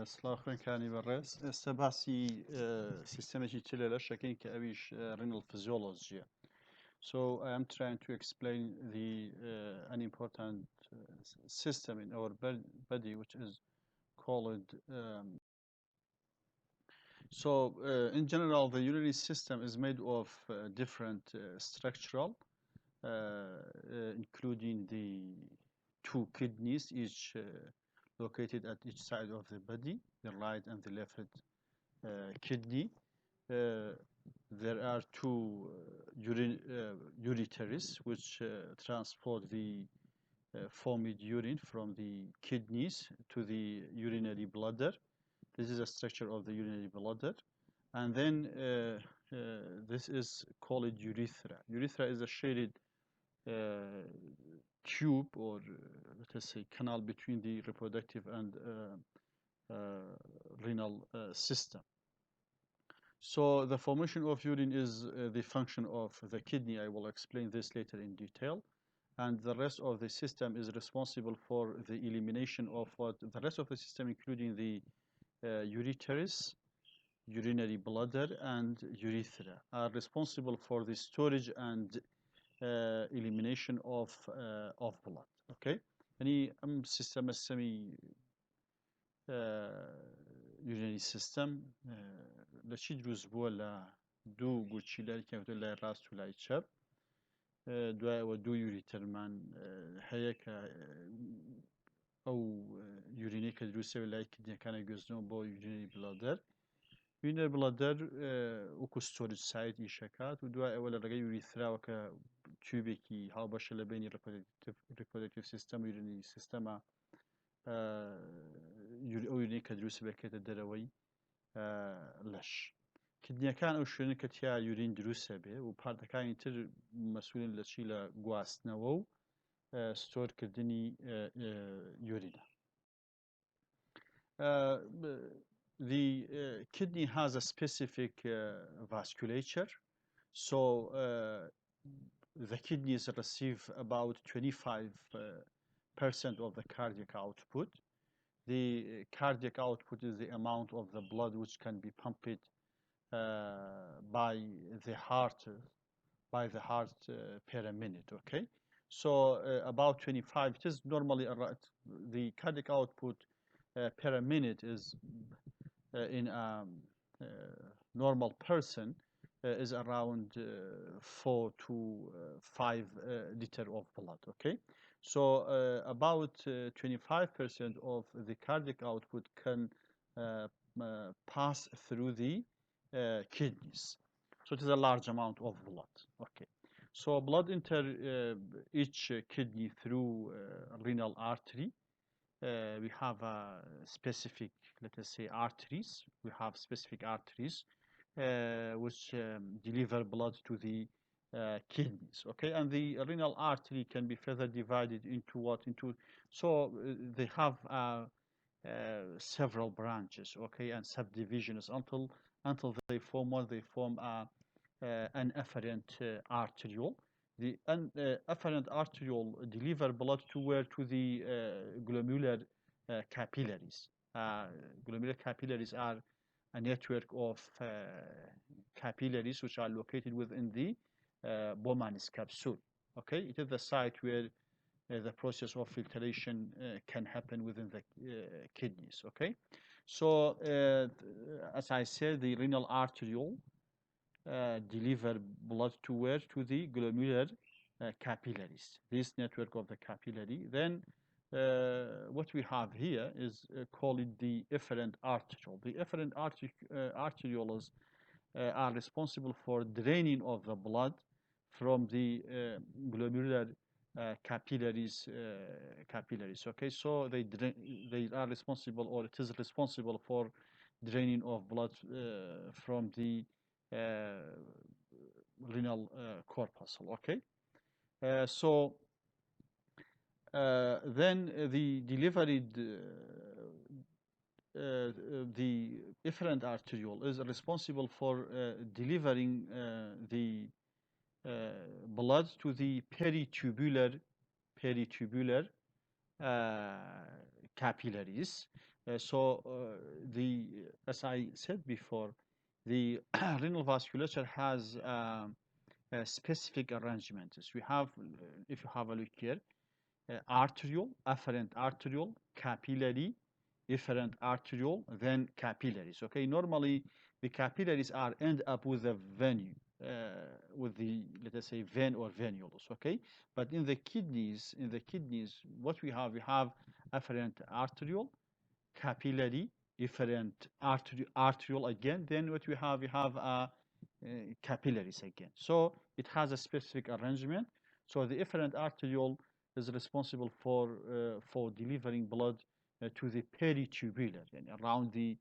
سلاخن كاني برس استباسي سيستمجي تللا شاكين كأبيش renal physiology. So I am trying to explain the an important system in our body which is called in general the urinary system is made of different structural including the two kidneys each located at each side of the body, the right and the left kidney. There are two ureteres which transport the foamed urine from the kidneys to the urinary bladder. This is a structure of the urinary bladder. And then this is called urethra. Urethra is a shaded tube or let us say canal between the reproductive and renal system. So the formation of urine is the function of the kidney. I will explain this later in detail. And the rest of the system is responsible for the elimination of what the rest of the system, including the ureteres, urinary bladder, and urethra, are responsible for the storage and elimination of blood. Okay. Any system semi urinary system لشي دروز بووە لە دوو گوچی لای کەوتە لای ڕاست و لای چەپ دوایەوە دوو یوریتەرمان هەیە کە ئەو یورینەی کە دروستە لای کدنیەکانە گوێزنەوە بۆ یورینەری بڵادەر یورینەری بڵادەر وەکو ستۆریج سایت ئیشەکات و دوایەوە لە ڕێگەی یوریثراوە کە تیوبێکی هاوبەشە لە بینی ریپرۆدەکتیڤ سیستەم و یورینەری سیستەمە ئەو یورینەی کە دروست بکرێتە دەرەوەی لەش کدنیەکان ئەو شوێنە کە تیا یورین دروستە بێ و پارتەکانی تر مەسئولن لە چی لە گواستنەوە و ستۆرکردنی یورینە. The kidney has a specific vasculature, so the kidneys receive about 25% of the cardiac output. The cardiac output is the amount of the blood which can be pumped by the heart per minute. Okay, so about 25. It is normally the cardiac output per minute is in a normal person is around 4 to 5 liter of blood. Okay, so about 25% of the cardiac output can pass through the kidneys. So it is a large amount of blood. Okay, so blood enter each kidney through renal artery. We have specific, let us say, arteries. We have specific arteries which deliver blood to the kidneys. Okay, and the renal artery can be further divided into what? So they have several branches. Okay, and subdivisions until they form what? They form an afferent arteriole. The afferent arteriole deliver blood to where? To the glomerular capillaries. Glomerular capillaries are a network of capillaries which are located within the Bowman's capsule. Okay, it is the site where the process of filtration can happen within the kidneys. Okay, so as I said, the renal arteriole deliver blood to where? To the glomerular capillaries, this network of the capillary. Then what we have here is called the efferent arteriole. The efferent arterioles are responsible for draining of the blood from the glomerular capillaries. Okay, so they are responsible, or it is responsible for draining of blood from the renal corpuscle. Okay, so then the delivered the efferent arteriole is responsible for delivering the blood to the peritubular capillaries. As I said before, the renal vasculature has specific arrangements. We have, if you have a look here, arterial, afferent arterial, capillary, efferent arterial, then capillaries. Okay, normally the capillaries are end up with a venue, with the, let us say, vein or venulus. Okay, but in the kidneys, what we have afferent arterial, capillary, efferent arterial again. Then what we have capillaries again. So it has a specific arrangement. So the efferent arteriole is responsible for delivering blood to the peritubular, and around the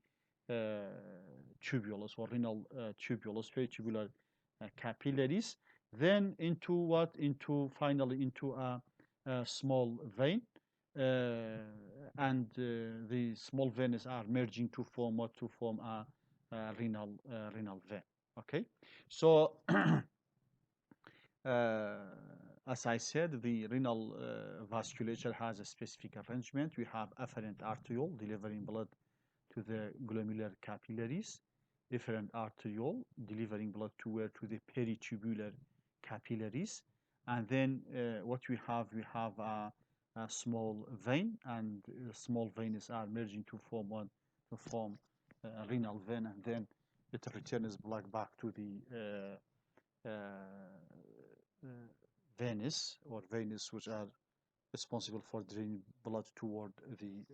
uh, tubulus or renal tubulus, peritubular capillaries. Then into what? Into finally into a small vein, and the small veins are merging to form what? To form a renal vein. Okay, so as I said, the renal vasculature has a specific arrangement. We have afferent arteriole delivering blood to the glomerular capillaries, efferent arteriole delivering blood to where? To the peritubular capillaries, and then what we have a small vein, and small veins are merging to form one, to form a renal vein, and then it returns blood back to the uh, veins or veins, which are responsible for draining blood toward the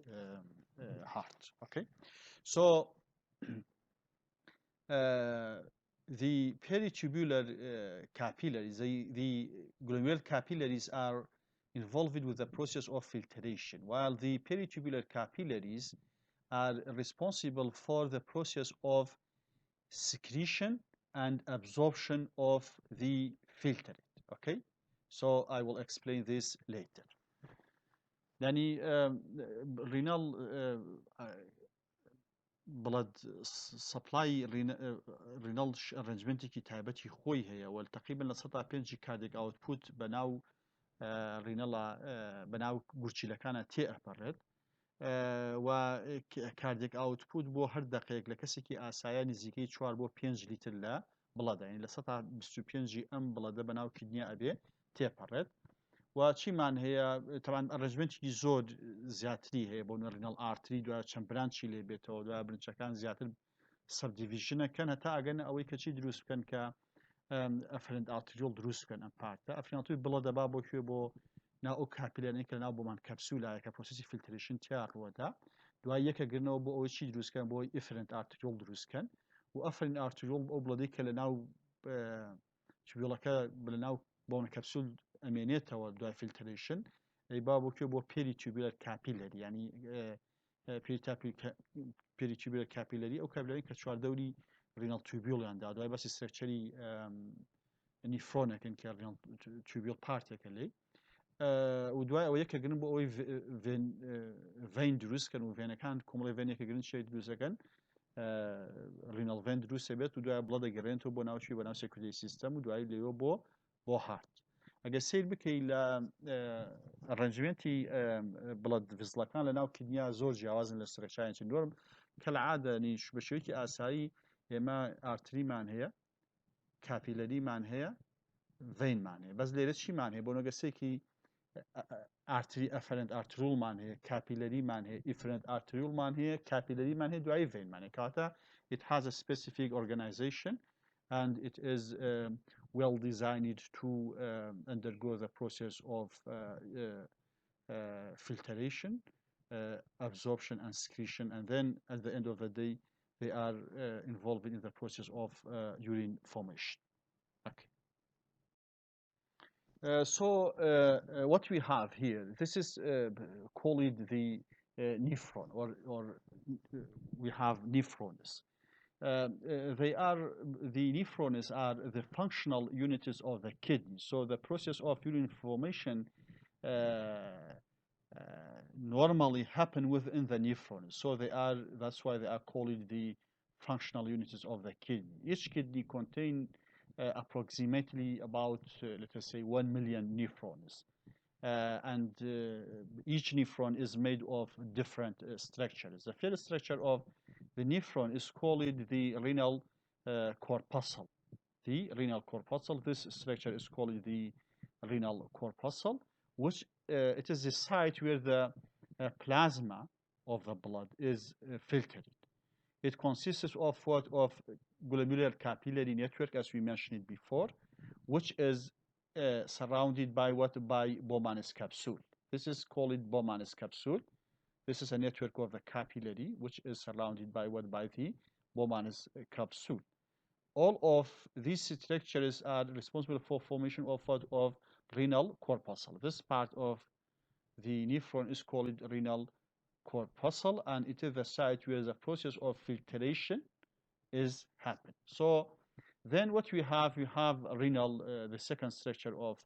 heart. Okay, so the peritubular capillaries, the glomerular capillaries are involved with the process of filtration, while the peritubular capillaries are responsible for the process of secretion and absorption of the filtrate. Okay, so I will explain this later. يعني renal blood supply renal arrangement کی تایبەتی خۆی هەیە و تقریبا لە 105 کاردێک output بەناو renal بەناو گورچیلەکانە تێئەپەڕێت و کاردێک output بۆ هەر دقەیەک لە کەسێکی ئاسایە نزیکەی 4 بۆ 5 لیتر لە بڵەدە، یعنی لە 125 ئەم بڵەدە بەناو کدنیا ئەبێ تێپەڕێت. و چیمان هەیە؟ طبعا ئەرێنجمنتی زۆر زیاتری هەیە بۆ renal artery، دوای چەند برانچی لێ بێتەوە، دوای برنچەکان زیاتر subdivisionەکەن هەتا ئەگەن ئەوەی کەچی دروست بکەن کە afferent arteriole دروست بکەن ئەم پارتە. afferent arteriole بڵەدە با بۆ کوێ؟ بۆ ناو ئەو کاپیلەرەی کە ناو بۆمان کەپسولایە کە پرۆسەسی فیلتریشن تیا ڕوەدا، دوای یەکەگرنەوە بۆ ئەوەی چی دروستکەن؟ بۆی efferent arteriole دروستکەن، و afferent arteriole ئەو بڵەدەی کە لە ناو تیوبیڵەکە لە ناو بۆن کەپسول ئەمێنێتەوە دوای فیلتریشن، ئەی با بۆ کوێ؟ بۆ peritubular capillary، ینی peritubular capillary ئەو کاپیلەری کە چواردەوری renal tubule-یاندا، دوای بەسی سترکچەری نیفرۆنەکەن کە renal tubule پارتێکە لێی، و دوای ئەوە یەکەگرن بۆ ئەوەی vein دروستکەن، و veinەکان کۆمەڵی veinێکەگرن چی دروستەکەن؟ renal vein دروست بێت، و دوای بڵەدە گەڕێنەوە بۆ ناوچی بۆ ناو circulatory system، و دوای لێوە بۆ heart. ئەگە سیر بکەی لە ئەرێنجمنتی بڵەد ڤزڵەکان لە ناو کدنیا زۆر جیاوازن لە سترکچەرانی چ نۆرم کە لە عادەنیش بە شێوەیەکی ئاسایی ئێمە ئارتریمان هەیە، کاپیلەریمان هەیە، ڤینمان هەیە، بەس لێرە چیمان هەیە؟ بۆ نەگەسێکی ئارتری ئەفەرنت ئارترولمان هەیە، کاپیلەریمان هەیە، ئیفرنت ئارتریولمان هەیە، کاپیلەریمان هەیە، دوایی ڤینمان هەیە. کاتە it has a specific organization and it is well designed to undergo the process of filtration, absorption and secretion, and then at the end of the day they are involved in the process of urine formation. Okay. What we have here, this is called the nephron, or we have nephrons. The nephrons are the functional units of the kidney. So the process of urine formation normally happen within the nephrons. So that's why they are called the functional units of the kidney. Each kidney contains approximately about, let us say, 1 million nephrons. and each nephron is made of different structures. The first structure of the nephron is called the renal corpuscle. The renal corpuscle. This structure is called the renal corpuscle, which it is the site where the plasma of the blood is filtered. It consists of what of glomerular capillary network, as we mentioned it before, which is surrounded by what by Bowman's capsule. This is called Bowman's capsule. This is a network of the capillary, which is surrounded by what by the Bowman's capsule. All of these structures are responsible for formation of what of renal corpuscle. This part of the nephron is called renal corpuscle, and it is the site where the process of filtration is happening. So then what we have renal, the second structure of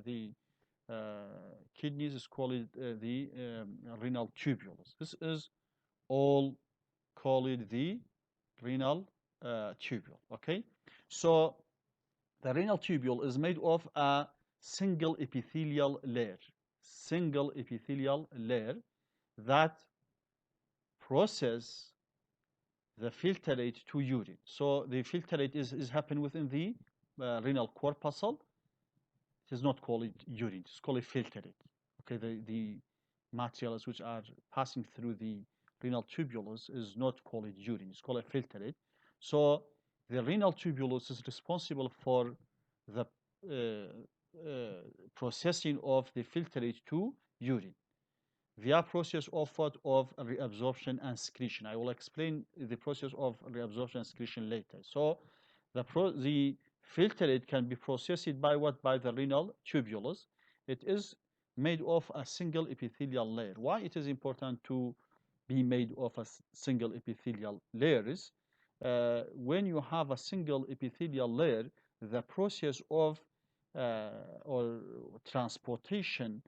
the kidneys is called the renal tubules. This is all called the renal tubule, okay? So the renal tubule is made of a single epithelial layer that process the filtrate to urine. So the filtrate is happening within the renal corpuscle. It is not called urine, it's called filtrate. Okay, the materials which are passing through the renal tubulus is not called urine, it's called a filtrate. So the renal tubulus is responsible for the processing of the filtrate to urine via process of what of reabsorption and secretion. I will explain the process of reabsorption and secretion later. So the filtrate can be processed by what by the renal tubulus. It is made of a single epithelial layer. Why it is important to be made of a single epithelial layer is when you have a single epithelial layer, the process of or transportation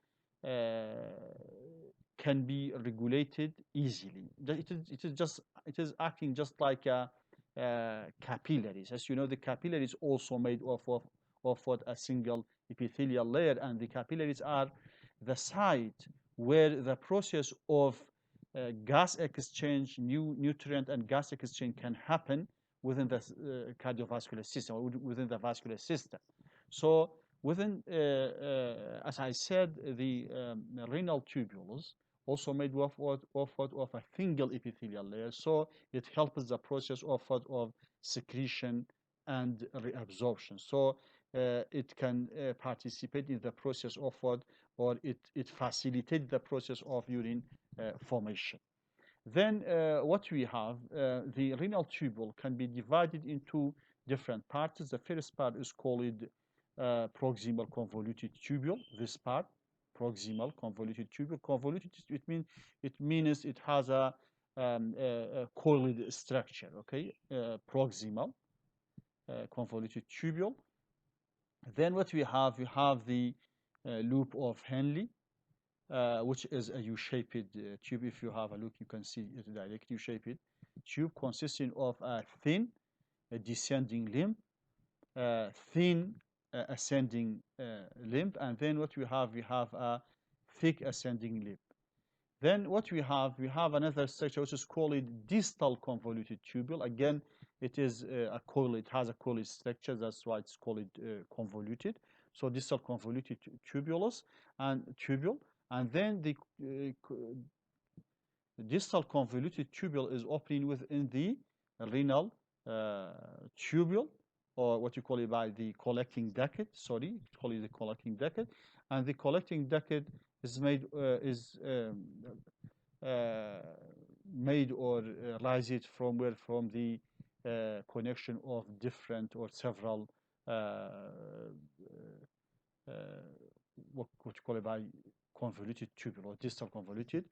can be regulated easily. It is acting just like capillaries. As you know, the capillaries also made of what a single epithelial layer, and the capillaries are the site where the process of gas exchange, nutrient and gas exchange can happen within the cardiovascular system, or within the vascular system. So within, as I said, the renal tubules also made of a single epithelial layer. So it helps the process of secretion and reabsorption. So it can participate in the process of or it facilitates the process of urine formation. Then what we have, the renal tubule can be divided into different parts. The first part is called proximal convoluted tubule. This part, proximal convoluted tubule. Convoluted, it means it has a coiled structure. Okay, proximal convoluted tubule. Then what we have the loop of Henle, which is a U-shaped tube. If you have a look, you can see it directly U-shaped tube consisting of a thin descending limb, thin ascending limb, and then what we have a thick ascending limb. Then what we have another structure which is called distal convoluted tubule. Again, it is a coil. It has a coiled structure. That's why it's called convoluted. So distal convoluted tubulus and tubule, and then the distal convoluted tubule is opening within the renal tubule, or what you call it by the collecting duct. Sorry, call it the collecting duct, and the collecting duct is made made or rises from where from the connection of different or several what you call it by convoluted tubule or distal convoluted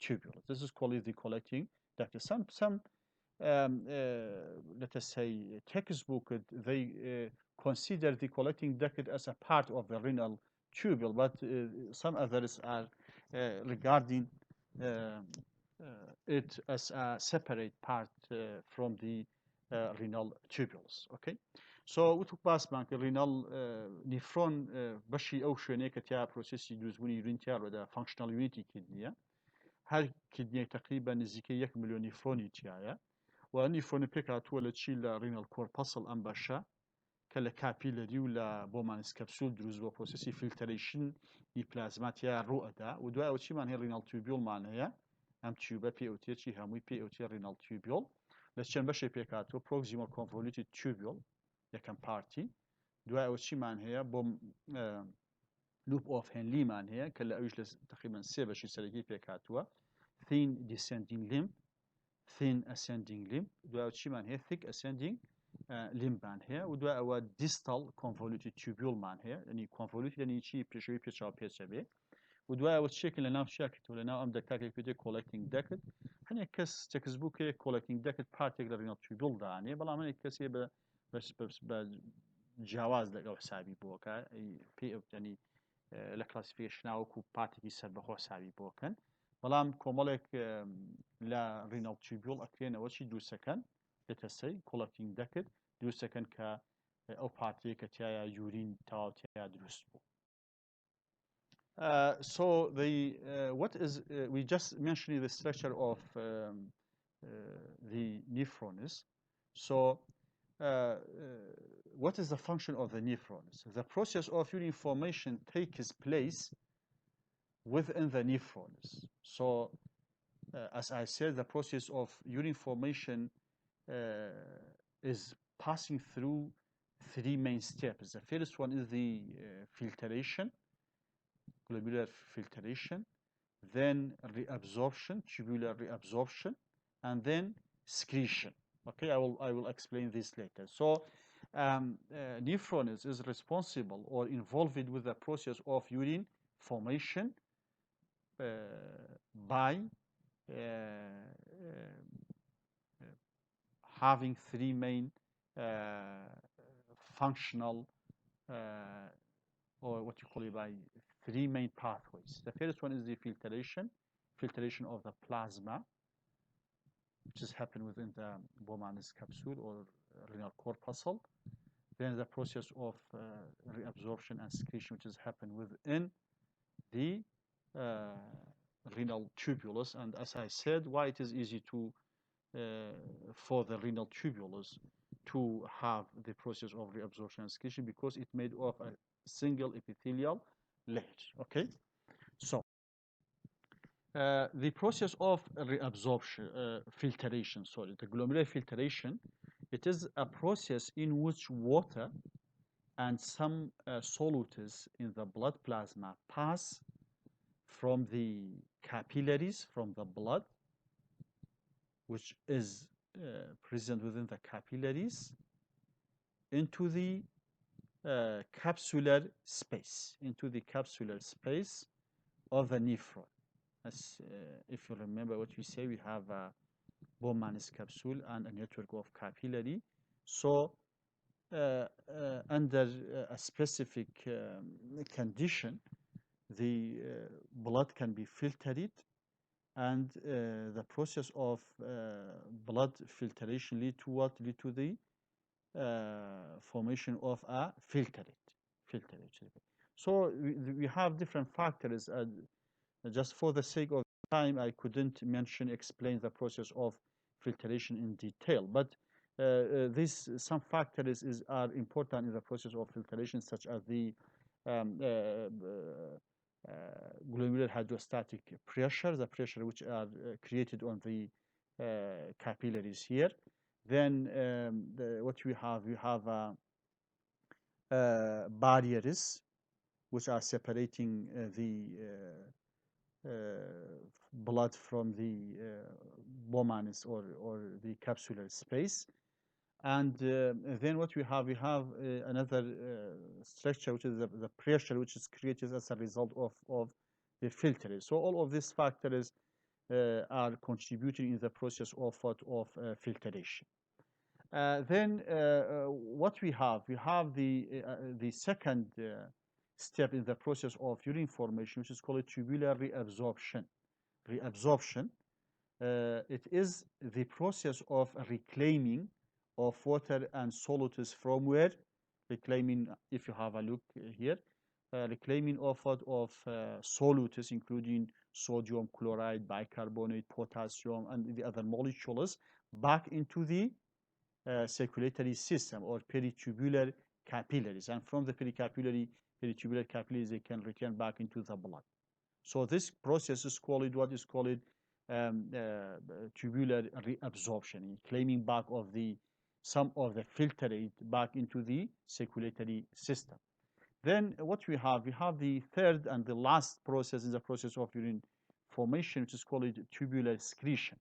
tubule. This is called the collecting duct. Some let us say textbook they consider the collecting duct as a part of the renal tubule, but some others are regarding it as a separate part from the renal tubules. Okay, سو وتو باسمان کە ڕیناڵ نیفرۆن بەشی ئەو شوێنەیە کە تیا پرۆسسی دروستبوونی یورین تیاڕۆدا فانکشنال یونیتی کدنیە هەر کدنیەک تقریبا نزیکەی 1 ملیۆن نیفرۆنی تایە و نیفرۆنی پێک هاتووە لە چی لە ڕیناڵ کۆرپەسڵ ئەم بەشە کە لە کاپیلەری و لە بۆمانس کەپسول دروست بۆ پرۆسسی فیلتەرەیشن دی پلازماتیا ڕوئەدا و دوای ئەو چیمان هەیە ڕیناڵ تیوبیۆڵمان هەیە ئەم تیوبە پێوتێکی هەمووی پێوتێ ڕیناڵ تیوبیۆڵ لە چەند بەشێ پێک هاتووە پرۆکسیمۆ کۆنڤۆلیوتید تیوبیۆڵ یەکەم پارتی دوای ئەو چیمان هەیە بۆ لوپ ئۆف هێنلیمان هەیە کە لە ئەویش لە تقریبا سێ بەشی سەرەکی پێک هاتووە thin descending limb thin ascending limb دوای ئەو چیمان هەیە thick ascending limbمان هەیە و دوای ئەوە distal convoluted tubuleمان هەیە ینی convoluted ینی چی پێشەوەی پێچاو پێچە بێ و دوای ئەوە چێکی لە ناو چاکێتەوە لە ناو ئەم دەکاتێک پێ collecting duct هەنێک کەس تێکسبووکێک collecting duct پارتێک لە renal tubule دانێ بەڵام هەنێک کەسێ بە جیاواز لەگەڵ حسابی بۆکە پێ ینی لە کلاسیفیکیشناوەکو پارتێکی سەربەخۆ حسابی بۆکەن بەڵام کۆمەڵێک لە ڕیناڵ تیوبیۆڵ ئەکرێنەوە چی دروستەکەن دەتەسەی collecting duct دروستەکەن کە ئەو پارتەیە کە تایە یورین تاواتیا دروست بوو. So what is we just mentioned the structure of the nephrons. So what is the function of the nephrons? The process of urine formation takes place within the nephrons. So as I said, the process of urine formation is passing through three main steps. The first one is the filtration, glomerular filtration, then reabsorption, tubular reabsorption, and then excretion. Okay, I will explain this later. So nephrons is responsible or involved with the process of urine formation by having three main functional or what you call it by three main pathways. The first one is the filtration of the plasma, which is happening within the Bowman's capsule or renal corpuscle. Then the process of reabsorption and secretion, which is happening within the renal tubulus. And as I said, why it is easy to for the renal tubulus to have the process of reabsorption and secretion because it's made of a single epithelial layer. Okay, so the process of reabsorption, filtration, sorry, the glomerular filtration, it is a process in which water and some solutes in the blood plasma pass from the capillaries, from the blood, which is present within the capillaries, into the capsular space of the nephron. As if you remember what we say, we have a Bowman's capsule and a network of capillary. So under a specific condition, the blood can be filtered, and the process of blood filtration lead to what? Lead to the formation of a filtrate. So we have different factors. Just for the sake of time, I couldn't explain the process of filtration in detail. But some factors are important in the process of filtration, such as the glomerular hydrostatic pressure, the pressure which are created on the capillaries here. Then what we have barriers which are separating the blood from the Bowman's or the capsular space. And then what we have another structure, which is the pressure which is created as a result of the filtering. So all of these factors are contributing in the process of filtration. Then what we have the second step in the process of urine formation, which is called tubular reabsorption. It is the process of reclaiming of water and solutes from where? Reclaiming, if you have a look here, reclaiming of solutes, including sodium chloride, bicarbonate, potassium, and the other molecules, back into the circulatory system or peritubular capillaries. And from the peritubular capillaries, they can return back into the blood. So this process is called what is called tubular reabsorption, claiming back of the some of the filtrate back into the circulatory system. Then what we have the third and the last process is the process of urine formation, which is called tubular excretion.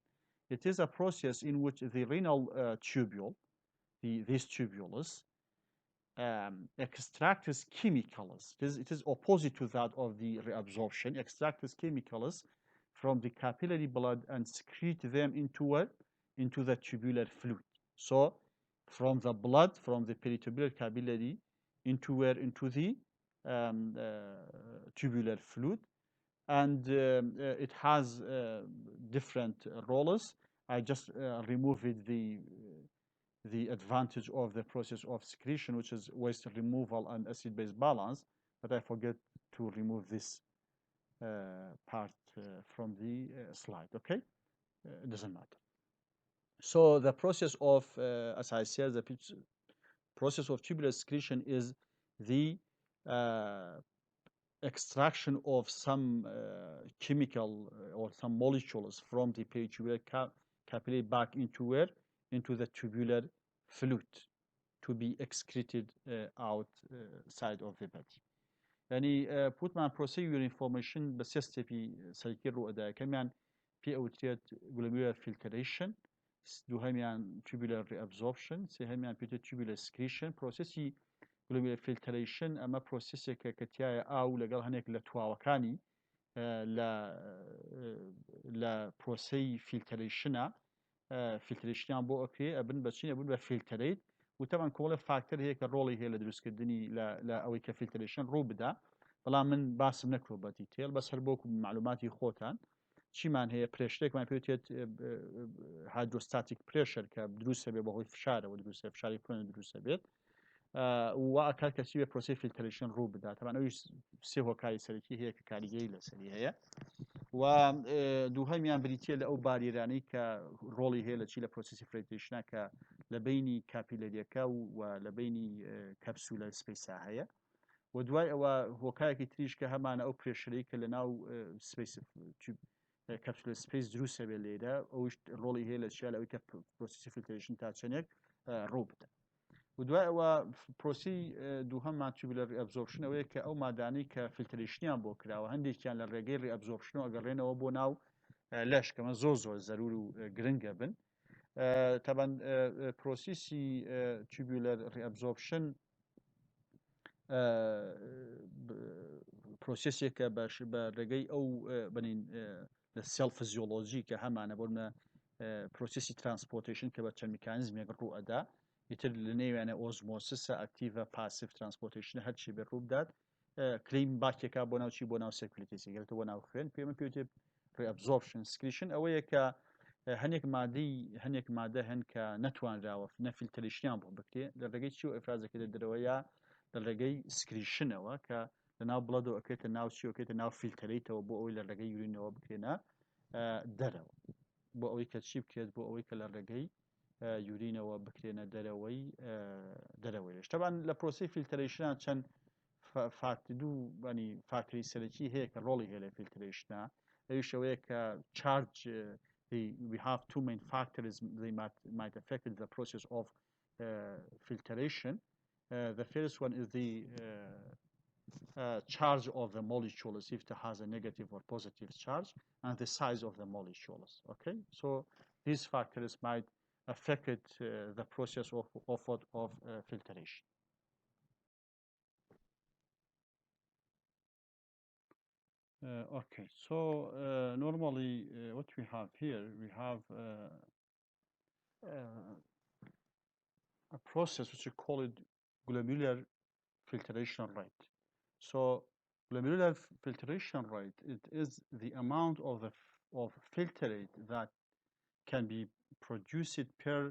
It is a process in which the renal tubule, this tubulus, extracts chemicals. It is opposite to that of the reabsorption. Extracts chemicals from the capillary blood and secrete them into what? Into the tubular fluid. So from the blood, from the peritubular capillary, into where? Into the tubular fluid. And it has different roles. I just removed the advantage of the process of secretion, which is waste removal and acid-base balance, but I forget to remove this part from the slide, okay? It doesn't matter. So the process of, as I said, the process of tubular excretion is the extraction of some chemical or some molecules from the peritubular capillary back into where? Into the tubular fluid to be excreted outside of the body. يعني بوتمان procedure information بس يستفي سيكير رؤدا كمان في أوتيات glomerular filtration دوهميان tubular reabsorption سهميان بيت tubular excretion processi glomerular filtration أما processi كتيا أو لقال هناك لتواوكاني لا processi filtration فلتريشنیان بۆ ئەکرێ ئەبن بەچین ئەبن بە فیلترێت و تەمان کۆڵە فاکتەر هەیە کە ڕۆڵی هەیە لە دروستکردنی لە ئەوەی کە فیلترێشن ڕوو بدا بەڵام من باسم نەکرۆ بە دیتێل بەس هەر بۆکو معلوماتی خۆتان چیمان هەیە پرێشرێکمان پێوتێت هایدرۆستاتیک پرێشەر کە دروستە بێ بەهۆی فشارەوە دروستە فشاری پڕۆنە دروستە بێت و ئەکات کەسی بێ پرۆسی فیلترێشن ڕوو بدا تەمان ئەوی سێ هۆکاری سەرەکی هەیە کە کاریگەری لەسەری هەیە و دووهەمیان بریتە لە ئەو باریرانەی کە ڕۆڵی هەیە لە چی لە پرۆسیسی فیلترێشنە کە لە بینی کاپیلەریەکە و لە بینی کەپسولە سپیسا هەیە و دوای ئەوە هۆکایەکی تریش کە هەمانە ئەو پرێشەرەی کە لە ناو کەپسولە سپیس دروستە بێت لێرە ئەوش ڕۆڵی هەیە لە چیا لەوەی کە پرۆسیسی فیلترێشن تا چەندێک ڕوو بدە و دوای ئەوە پرۆسی دووهەممان tubular reabsorption ئەوەیە کە ئەو مادانەی کە فیلترێشنیان بۆ کراوە هەندێکیان لە ڕێگەی reabsorption ئەگەڕێنەوە بۆ ناو لەش کەمە زۆر زەرور و گرنگە بن طبعا پرۆسیسی tubular reabsorption پرۆسێسێکە باش بە ڕێگەی ئەو بنین لە سێڵ فیزیۆلۆژی کە هەمانە بۆنە پرۆسیسی ترانسپۆرتیشن کە بە چەند میکانیزمێک ڕوو ئەدا ئیتر لە نێوانە ئۆزمۆسیسە ئەکتیڤە پاسیڤ ترانسپۆرتیشن هەرچی بێ ڕوو بدات کلیم باکێکا بۆ ناوچی بۆ ناو سێکولیتیسی گەرێتەوە بۆ ناو خوێن پێمە پێوتێ reabsorption excretion ئەوەیە کە هەنێک مادە هەن کە نەتوانراوە نەفیلترێشنیان بۆ بکرێ لە ڕێگەی چی و ئەفرازەکە دەرەوەیە لە ڕێگەی سکریشنەوە کە لە ناو بڵەدەوە ئەکرێتە ناو چیۆکێتە ناو فیلترێتەوە بۆ ئەوەی لە ڕێگەی یورینەوە بکرێنە دەرەوە بۆ ئەوەی کە چی بکرێت بۆ ئەوەی کە لە ڕێگەی یورینەوە بکرێنە دەرەوەیش تەبان لە پرۆسی فیلترێشنان چەند دوو فاکتری سەرەکی هەیە کە ڕۆڵی هەیە لە فیلترێشنە ئەویش ئەوەیە کە charge we have two main factors they might affect the process of filtration. The first one is the charge of the molecules if it has a negative or positive charge and the size of the molecules. Okay, so these factors might affect the process of filtration. Okay, so normally what we have here, we have a process which we call it glomerular filtration rate. So glomerular filtration rate, it is the amount of filtrate that can be produced per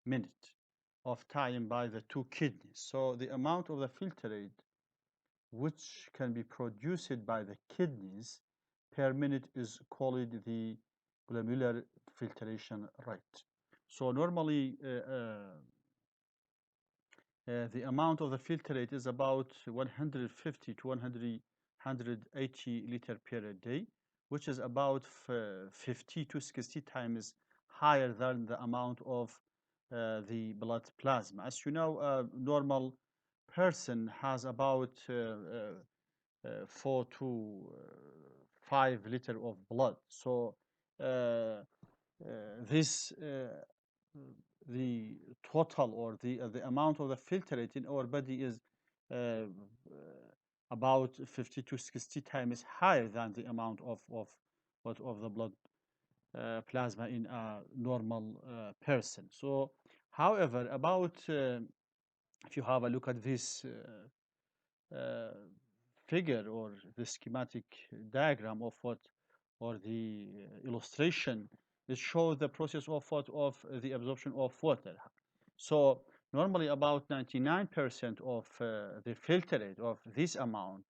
minute. of time by the two kidneys. So the amount of the filtrate which can be produced by the kidneys per minute is called the glomerular filtration rate. So normally the amount of the filtrate is about 150 to 180 liter per day, which is about 50 to 60 times higher than the amount of the blood plasma. As you know, a normal person has about 4 to 5 liter of blood. So uh, this the total or the amount of the filtrate in our body is uh, about 50 to 60 times higher than the amount of the blood plasma in a normal person. So, however, about if you have a look at this figure or the schematic diagram of what or the illustration, it shows the process of what of the absorption of water. So normally about 99% of the filtrate of this amount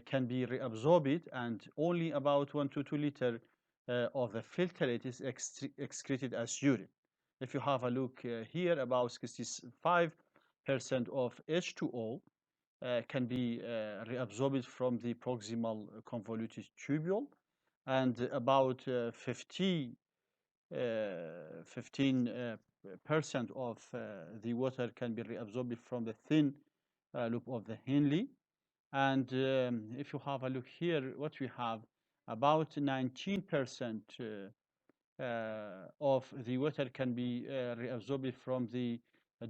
can be reabsorbed, and only about 1 to 2 liter of the filtrate is excreted as urine. If you have a look here, about 65% of H2O can be reabsorbed from the proximal convoluted tubule, and about 15% of the water can be reabsorbed from the thin loop of the Henle. And if you have a look here, what we have, about 19% of the water can be reabsorbed from the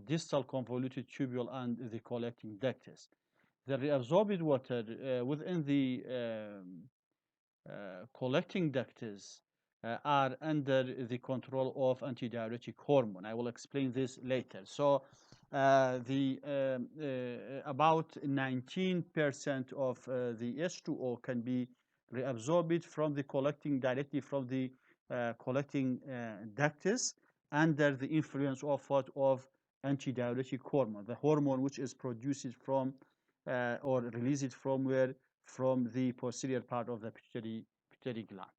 distal convoluted tubule and the collecting ducts. The reabsorbed water within the collecting ducts are under the control of antidiuretic hormone. I will explain this later. So about 19% of the H2O can be reabsorbed from the collecting directly from the collecting ducts under the influence of what of antidiuretic hormone, the hormone which is produced from or released from where from the posterior part of the pituitary gland.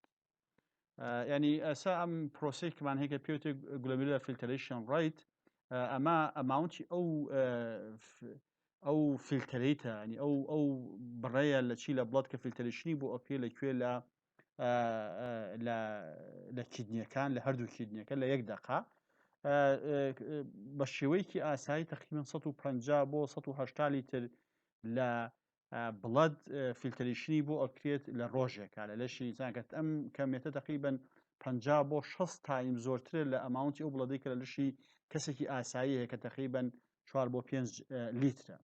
يعني ساعة بروسيس كمان هيك بيوتي glomerular filtration rate أما amount أو filtrate يعني أو برايا اللي تشيل بلاد كفلتريشني بو أوكي لكوي لا كدنيا كان لهردو كدنيا كان لا يقدقها بەشێوەیەکی ئاسایی تقریبا 150 بۆ 180 لیتر لە بڵد فیلتریشنی بۆ ئەکرێت لە ڕۆژێکە لە لەشی زانکەت ئەم کەمێتە تقریبا 50 بۆ 6 تایم زۆرترە لە ئەماونتی ئەو بڵدەی کە لە لەشی کەسێکی ئاسایی هەیە کە تقریبا 4 بۆ 5 لیترە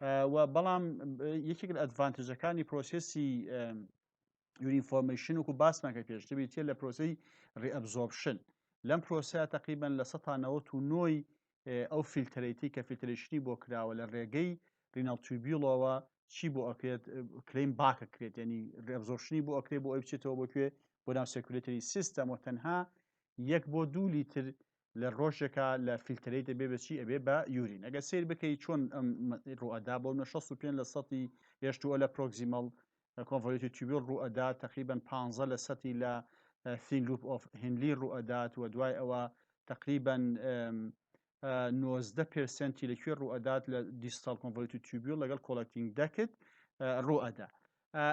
و بەڵام یەکێک لە ئەدڤانتێجەکانی پرۆسێسی یورینفۆرمیشن وکو باسمان کە پێشتر بیتێ لە پرۆسەی ڕیئەبزۆرپشن لەم پرۆسەیە تقریبا لە 1990 ئەو فیلترەیتی کە فیلترێشنی بۆ کراوە لە ڕێگەی رینال توبیڵەوە چی بۆ ئەکرێت کلیم باکە کرێت یعنی ڕێبزۆرشنی بۆ ئەکرێت بۆ ئەی بچێتەوە بۆکوێ بۆ ناو سێکولێتەری سیستەم و تەنها 1 بۆ 2 لیتر لە ڕۆژێکە لە فیلترەی دەبێ بەچی ئەبێ بە یورین ئەگە سیر بکەیت چۆن ئەم ڕوئەدا بۆ 65 لە سەتی H2O لە پرۆکسیمەڵ convoluted tubule ڕوئەدات تقریبا 15 لە سەتی لە thin loop of Henle ڕوئەدات و دوای ئەوە تقریبا 90% لەکوێ ڕوئەدات لە distal convoluted tubule لەگەڵ collecting duct ڕوئەدا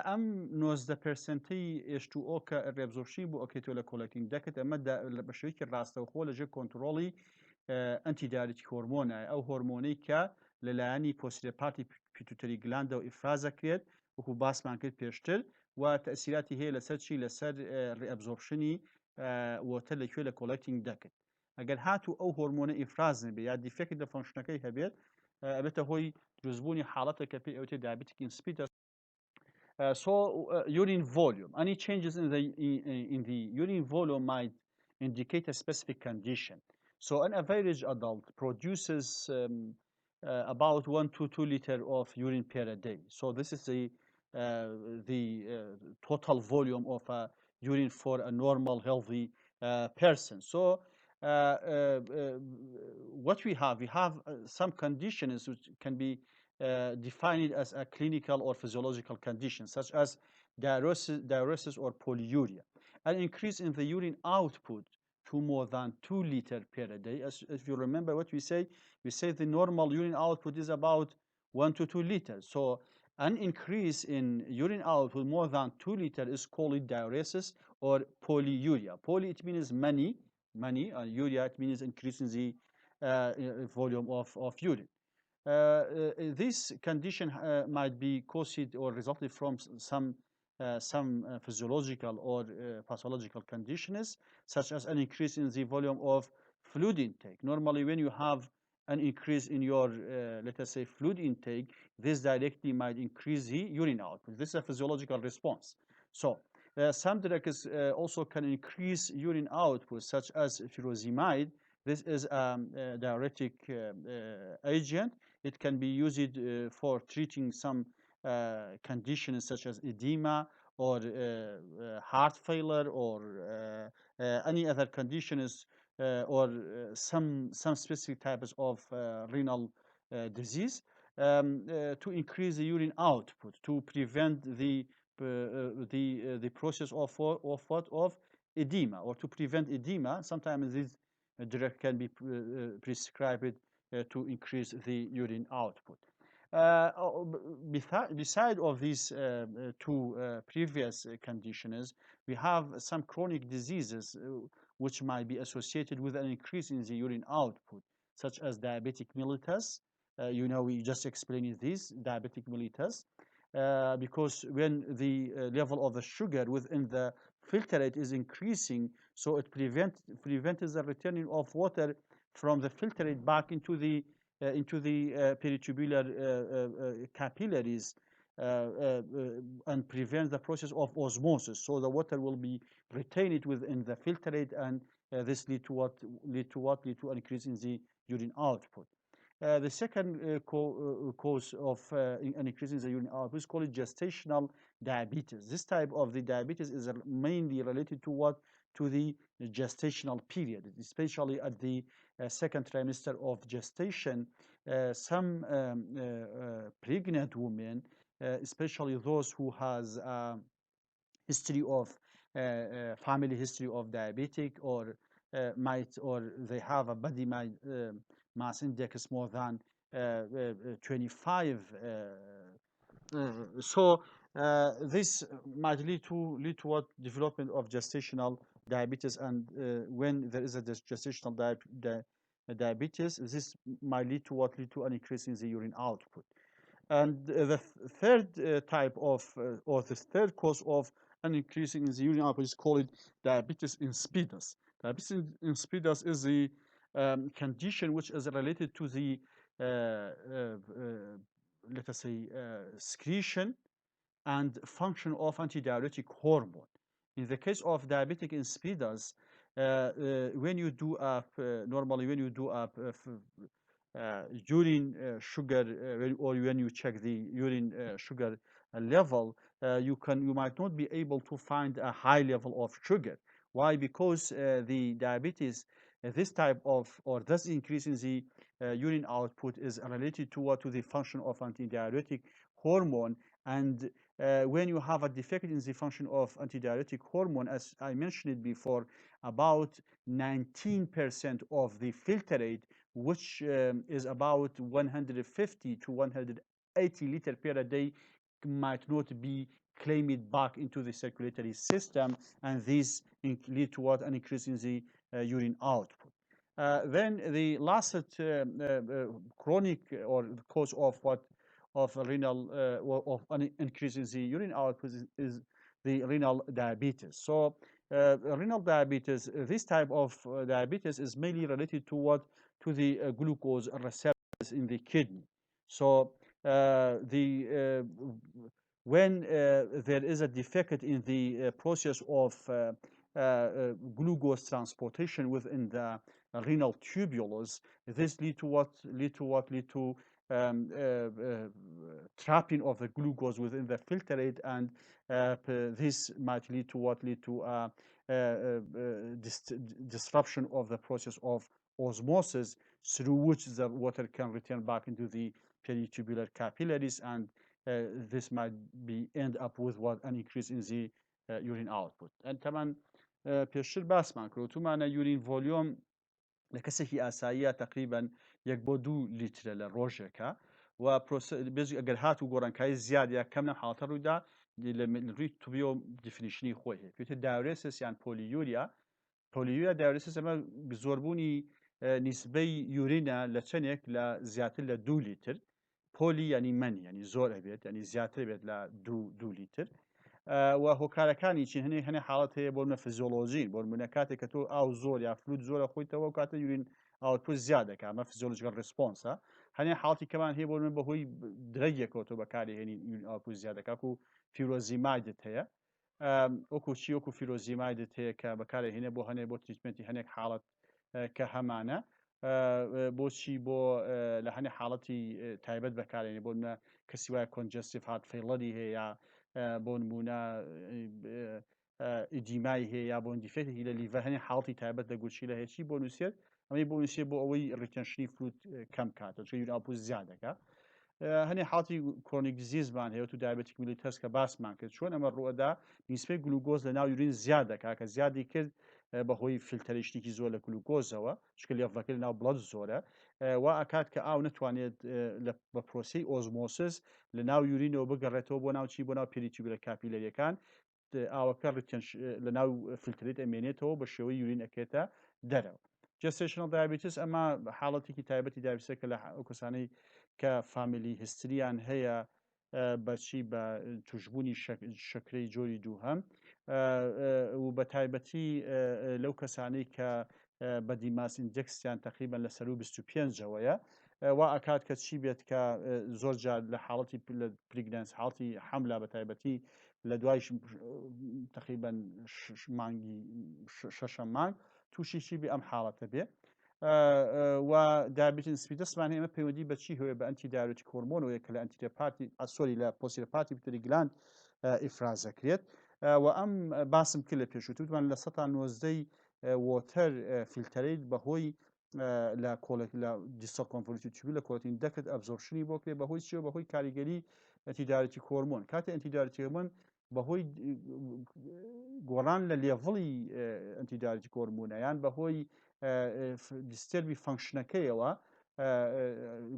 ئەم 90%ی H2O کە ڕێبزۆرشی بۆ ئەکرێتەوە لە collecting duct ئەمە بە شێوەیەکی ڕاستەوخۆ لەژێر کۆنتڕۆڵی ئەنتیدایورێتیک هۆرمۆنە ئەو هۆرمۆنەی کە لەلایەنی پۆستیرۆر پارتی پیتوتەری گلاندەوە ئیفرازەکرێت وەکو باسمان کرد پێشتر و تەسیراتی هەیە لەسەر چی لەسەر ڕێبزۆرپشنی وۆتەر لەکوێ لە collecting duct ئەگەر هاتوو ئەو هۆرمۆنە ئیفراز نەبێت یا دیفێکت لە فەنکشنەکەی هەبێت ئەبێتە هۆی دروستبوونی حاڵەتە کە پێی ئەوتێ diabetic insipidus. So urine volume. Any changes in the urine volume might indicate a specific condition. So an average adult produces about 1 to 2 liter of urine per day. So this is the total volume of urine for a normal healthy person. So what we have some conditions which can be defined as a clinical or physiological condition, such as diuresis or polyuria, an increase in the urine output to more than 2 liters per day. As if you remember what we say the normal urine output is about 1 to 2 liters. So an increase in urine output more than 2 liters is called diuresis or polyuria. Poly, it means many, urea, it means increasing the volume of urine. This condition might be caused or resulted from some physiological or pathological conditions, such as an increase in the volume of fluid intake. Normally, when you have an increase in your, let us say, fluid intake, this directly might increase the urine output. This is a physiological response. So, some drugs also can increase urine output, such as furosemide. This is a diuretic agent. It can be used for treating some conditions such as edema or heart failure or any other conditions or some specific types of renal disease to increase the urine output to prevent the process of edema or to prevent edema. Sometimes this drug can be prescribed to increase the urine output. Beside of these two previous conditions, we have some chronic diseases which might be associated with an increase in the urine output, such as diabetic mellitus. We just explained this, diabetic mellitus, because when the level of the sugar within the filtrate is increasing, so it prevents the returning of water from the filtrate back into the peritubular capillaries and prevent the process of osmosis. So the water will be retained within the filtrate, and this lead to an increase in the urine output. The second cause of an increase in the urine output is called gestational diabetes. This type of the diabetes is mainly related to what? To the gestational period, especially at the second trimester of gestation. Some pregnant women, especially those who has history of family history of diabetic or they have a body mass index more than 25. So this might lead to what development of gestational diabetes, and when there is a gestational diabetes, this might lead to an increase in the urine output. And the third type of, or the third cause of an increase in the urine output is called diabetes insipidus. Diabetes insipidus is the condition which is related to the, let us say, secretion and function of antidiuretic hormone. In the case of diabetic insipidus, when you do a normally when you do a urine sugar or when you check the urine sugar level, you might not be able to find a high level of sugar. Why? Because the diabetes, this type of or this increase in the urine output is related to the function of antidiuretic hormone, and when you have a defect in the function of antidiuretic hormone, as I mentioned it before, about 19% of the filtrate, which is about 150 to 180 liters per day, might not be claimed back into the circulatory system, and this lead to what? An increase in the urine output. Then the last chronic or the cause of what? Of renal of an increase in the urine output is the renal diabetes. So renal diabetes, this type of diabetes is mainly related to what? To the glucose receptors in the kidney. So when there is a defect in the process of glucose transportation within the renal tubules, this lead to what? Lead to trapping of the glucose within the filtrate, and this might lead to what lead to disruption of the process of osmosis, through which the water can return back into the peritubular capillaries, and this might be end up with what an increase in the urine output. And طبعا پێشتر باسمان کردوتمانە یورین ڤۆلیۆم لە کەسێکی ئاساییە تقریبا 1 بۆ 2 لیترە لە ڕۆژێکە و ئەگەر هات و گۆڕانکایی زیاد یا کەم لەم حاڵەتە ڕوویدا ڕووی توبیۆ دیفینیشنی خۆی هەیە پێوتە دایورێسس یان پۆلیوریە دایورێسس ئەمە زۆربوونی نیسبەی یورینە لە چەندێک لە زیاتر لە 2 لیتر پۆلی ینی منی ینی زۆر ئەبێت ینی زیاتر بێت لە 2 لیتر و هۆکارەکانی چین هەنێ حاڵەت هەیە بۆ منە فیزیۆلۆژین بۆ نمونە کاتێک کە تۆ ئاو زۆر یا فلوت زۆرە خۆیتەوە کاتە یورین ئاوتپوت زیاد دەکات ئەمە فیزیۆلۆژیکال ڕسپۆنسە هەنێ حاڵەتی کەمان هەیە بۆ من بەهۆی درەگێکەوە تۆ بەکارهێنی یورین ئاوتپوت زیاد دەکات و فیرۆزیمایدت هەیە وەکو چی وەکو فیرۆزیمایدت هەیە کە بەکارهێنێ بۆ هەنێ بۆ تریتمنتی هەنێک حاڵەت کە هەمانە بۆچی بۆ لە هەنێ حاڵەتی تایبەت بەکارێنێ بۆ منە کەسی وایە کۆنجەستیڤ هارت فەیڵەری هەیە بۆ نمونە ئیدیمای هەیە یا بۆ دیفێکتێکی لە لیڤەر هەنێ حاڵەتی تایبەت لە گوچی لە هەیەی بۆ نووسێت ئەمەی بۆ نووسێ بۆ ئەوەی ڕیتەنشنی فلوت کەم کاتە چون یورین ئاوتپوت زیاد دەکات هەنێ حاڵەتی کرۆنیک دیزیزمان هەیە و دایبەتیک میلیتەس کە باسمان کرد چۆن ئەمە ڕوئەدا نیسبەی گلوکۆز لە ناو یورین زیاد دەکات کە زیادی کرد بەهۆی فیلتەرێشتێکی زۆر لە گلوکۆزەوە چکە لێڤڵەکە لە ناو بڵەد زۆرە وا ئەکات کە ئاو نەتوانێت بە پرۆسی ئۆزمۆسس لە ناو یورینەوە بگەڕێتەوە بۆ ناوچی بۆ ناو پێریتیوبولە کاپیلەریەکان ئاوەکە لە ناو فیلترێت ئەمێنێتەوە بە شێوەی یورین ئەکێتە دەرەوە جستیشنال دایابێتیس ئەمە حاڵەتێکی تایبەتی دایابێتیسە کە لە کەسانەی کە فامیلی هیستریان هەیە بەچی بە توشبوونی شەکرەی جۆری دووهەم و بە تایبەتی لەو کەسانەی کە بە دیماس ئیندێکسیان تقریبا لە سەر و 25ەوەیە وا ئەکات کە چی بێت کە زۆر جار لە حاڵەتی پریگنەنس حاڵەتی حەملا بە تایبەتی لە دوای تقریبا مانگی 6 مانگ تووشیشی بێ ئەم حاڵەتە بێ و دایابێتی ئینسیپیدەسمان هەیە ئەمە پەیوەندی بە چی هەیە بە ئەنتی دایورێتیک هۆرمۆنەوەیە کە لە ئەنتیرێپاتی ئەسۆری لە پۆسیرەپاتی پیتەری گلاند ئیفراز دەکرێت و ئەم باسم کرد لە پێشووتوتمان لە 1990ی وۆتەر فیلتەرەیت بەهۆی لە دیستەڵ کۆنڤۆلیوتید توبیل لە کۆلەتین دەکرد ئەبزۆرپشنی بۆ کرێ بەهۆی چیەوە بەهۆی کاریگەری ئەنتی دایورێتیک هۆرمۆن کاتێ ئەنتی دایورێتیک هۆرمۆن بەهۆی گۆڕان لە لێڤڵی ئەنتی دایورێتیک هۆرمۆنە یان بەهۆی دیستەربی فەنکشنەکەیەوە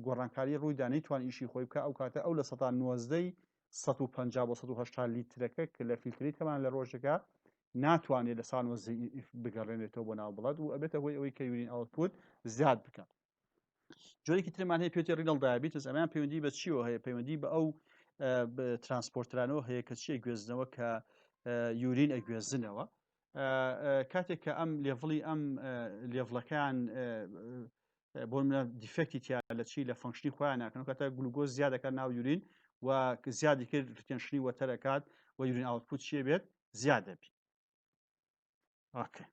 گۆڕانکاری ڕوویدا نەیتوان ئیشی خۆی بکە ئەو کاتە ئەو لە 1990ی 150 بۆ 180 لیترەکە کە لە فیلتری تەمان لە ڕۆژەکە ناتوانێت لە ساڵ بگەڕێنێتەوە بۆ ناو بڵەد و ئەبێتە هۆی ئەوەی کە یورین ئاوتپوت زیاد بکات جۆرێکی ترمان هەیە پێوتێ ڕینەڵ دایابێتس ئەمان پەیوەندی بە چیەوە هەیە پەیوەندی بە ئەو ترانسپۆرترانەوە هەیە کە چی ئەگوێزنەوە کە یورین ئەگوێزنەوە کاتێک کە ئەم لێڤڵی ئەم لێڤڵەکان بۆ منە دیفێکتی تیا لە چی لە فەنکشنی خۆیان ناکەن کاتە گلوکۆز زیاد دەکات ناو یورین و زیادی کرد ریتێنشنی وەتەرەکات و یورین ئاوتپوت چیە بێت زیاد دەبێت. Okay.